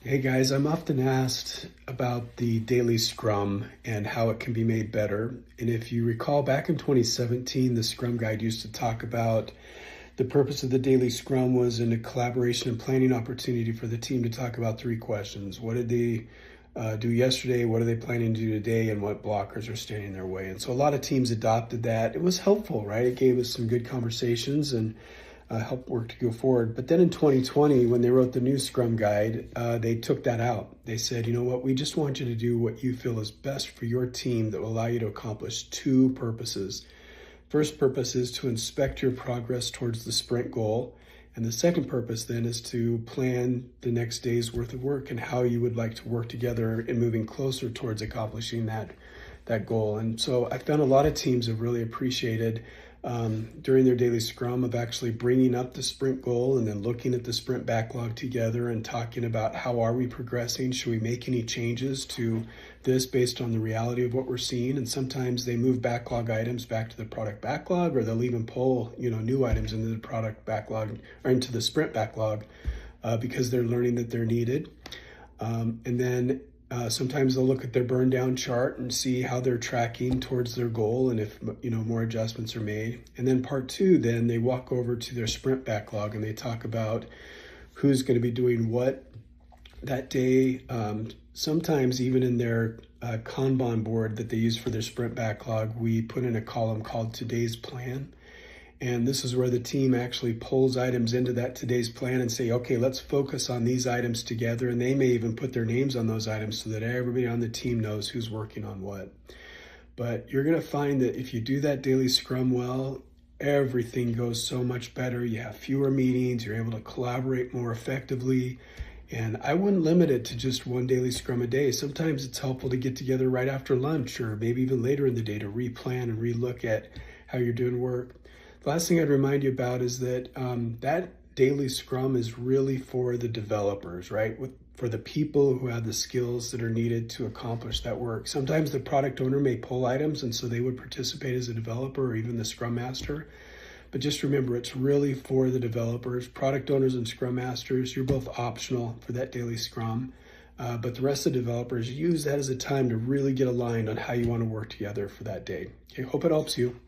Hey guys, I'm often asked about the daily scrum and how it can be made better. And if you recall back in 2017, the Scrum Guide used to talk about the purpose of the daily scrum was in a collaboration and planning opportunity for the team to talk about three questions. What did they do yesterday? What are they planning to do today? And what blockers are standing in their way? And so a lot of teams adopted that. It was helpful, right? It gave us some good conversations and help work to go forward. But then in 2020, when they wrote the new Scrum Guide, they took that out. They said, you know what, we just want you to do what you feel is best for your team that will allow you to accomplish two purposes. First purpose is to inspect your progress towards the sprint goal. And the second purpose then is to plan the next day's worth of work and how you would like to work together in moving closer towards accomplishing that goal. And so I found a lot of teams have really appreciated during their daily scrum of actually bringing up the sprint goal and then looking at the sprint backlog together and talking about how are we progressing? Should we make any changes to this based on the reality of what we're seeing? And sometimes they move backlog items back to the product backlog, or they'll even pull new items into the product backlog or into the sprint backlog because they're learning that they're needed. And then sometimes they'll look at their burn down chart and see how they're tracking towards their goal and if more adjustments are made. And then part two, then they walk over to their sprint backlog and they talk about who's going to be doing what that day. Sometimes even in their Kanban board that they use for their sprint backlog, we put in a column called today's plan. And this is where the team actually pulls items into that today's plan and say, okay, let's focus on these items together. And they may even put their names on those items so that everybody on the team knows who's working on what. But you're going to find that if you do that daily scrum well, everything goes so much better. You have fewer meetings, you're able to collaborate more effectively. And I wouldn't limit it to just one daily scrum a day. Sometimes it's helpful to get together right after lunch or maybe even later in the day to replan and relook at how you're doing work. The last thing I'd remind you about is that that daily scrum is really for the developers, right? For the people who have the skills that are needed to accomplish that work. Sometimes the product owner may pull items, and so they would participate as a developer or even the scrum master. But just remember, it's really for the developers. Product owners and scrum masters, you're both optional for that daily scrum. But the rest of the developers, use that as a time to really get aligned on how you want to work together for that day. Okay, hope it helps you.